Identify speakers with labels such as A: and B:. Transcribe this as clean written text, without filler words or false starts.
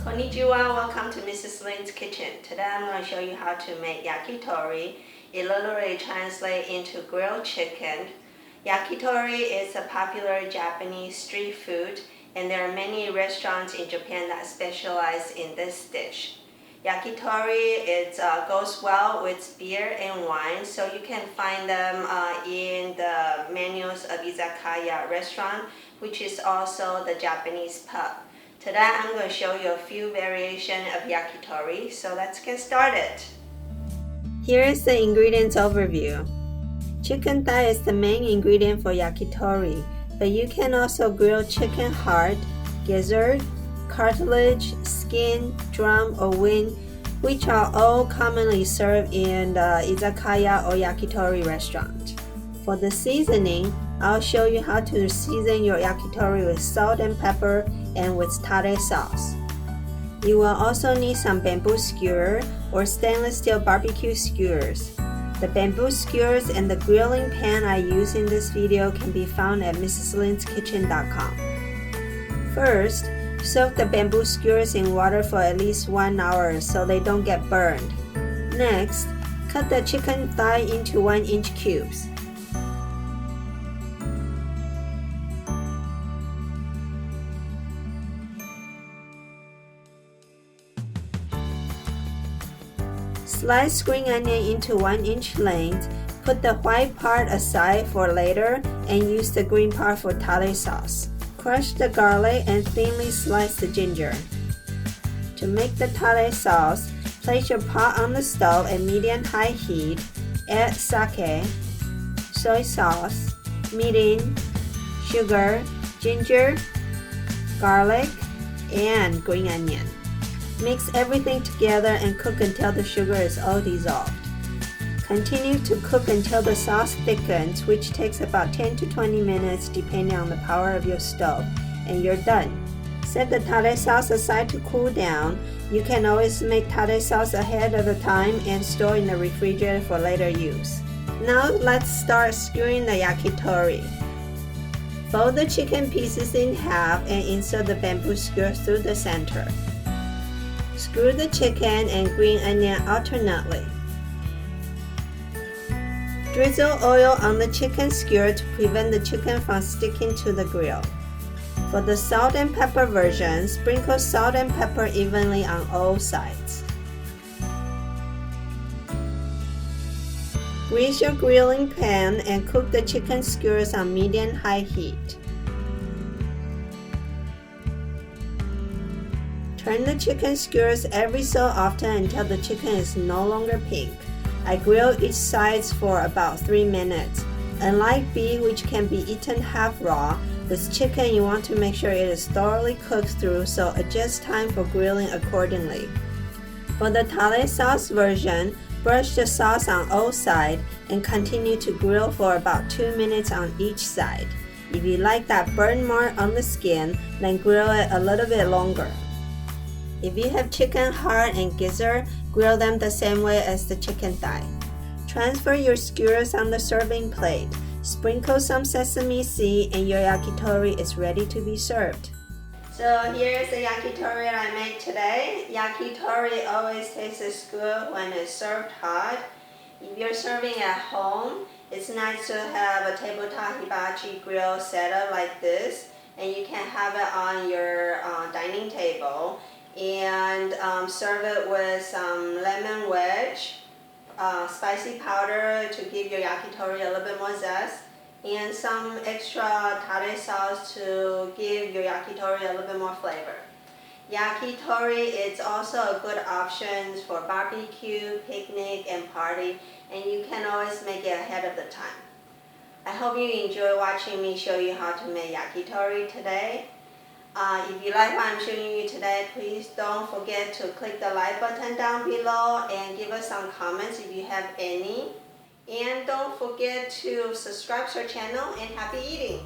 A: Konnichiwa, welcome to MrsLinsKitchen. Today I'm going to show you how to make yakitori. It literally translates into grilled chicken. Yakitori is a popular Japanese street food, and there are many restaurants in Japan that specialize in this dish. Yakitori goes well with beer and wine, so you can find them in the menus of Izakaya restaurant, which is also the Japanese pub. Today I'm going to show you a few variations of yakitori, so let's get started. Here is the ingredients overview. Chicken thigh is the main ingredient for yakitori, but you can also grill chicken heart, gizzard, cartilage, skin, drum, or wing, which are all commonly served in the Izakaya or yakitori restaurant. For the seasoning, I'll show you how to season your yakitori with salt and pepper and with tare sauce. You will also need some bamboo skewer or stainless steel barbecue skewers. The bamboo skewers and the grilling pan I use in this video can be found at MrsLinsKitchen.com. First, soak the bamboo skewers in water for at least 1 hour so they don't get burned. Next, cut the chicken thigh into 1-inch cubes. Slice green onion into 1-inch length, put the white part aside for later, and use the green part for tare sauce. Crush the garlic and thinly slice the ginger. To make the tare sauce, place your pot on the stove at medium-high heat, add sake, soy sauce, mirin, sugar, ginger, garlic, and green onion. Mix everything together and cook until the sugar is all dissolved. Continue to cook until the sauce thickens, which takes about 10 to 20 minutes depending on the power of your stove, and you're done. Set the tare sauce aside to cool down. You can always make tare sauce ahead of the time and store in the refrigerator for later use. Now let's start skewering the yakitori. Fold the chicken pieces in half and insert the bamboo skewer through the center. Skewer the chicken and green onion alternately. Drizzle oil on the chicken skewer to prevent the chicken from sticking to the grill. For the salt and pepper version, sprinkle salt and pepper evenly on all sides. Grease your grilling pan and cook the chicken skewers on medium-high heat. Turn the chicken skewers every so often until the chicken is no longer pink. I grill each side for about 3 minutes. Unlike beef, which can be eaten half raw, with chicken you want to make sure it is thoroughly cooked through, so adjust time for grilling accordingly. For the tare sauce version, brush the sauce on all sides and continue to grill for about 2 minutes on each side. If you like that burn mark on the skin, then grill it a little bit longer. If you have chicken heart and gizzard, grill them the same way as the chicken thigh. Transfer your skewers on the serving plate. Sprinkle some sesame seed and your yakitori is ready to be served. So here's the yakitori I made today. Yakitori always tastes good when it's served hot. If you're serving at home, it's nice to have a tabletop hibachi grill setup like this, and you can have it on your dining table. And serve it with some lemon wedge, spicy powder to give your yakitori a little bit more zest, and some extra tare sauce to give your yakitori a little bit more flavor. Yakitori is also a good option for barbecue, picnic, and party, and you can always make it ahead of the time. I hope you enjoy watching me show you how to make yakitori today. If you like what I'm showing you today, please don't forget to click the like button down below and give us some comments if you have any. And don't forget to subscribe to our channel, and happy eating!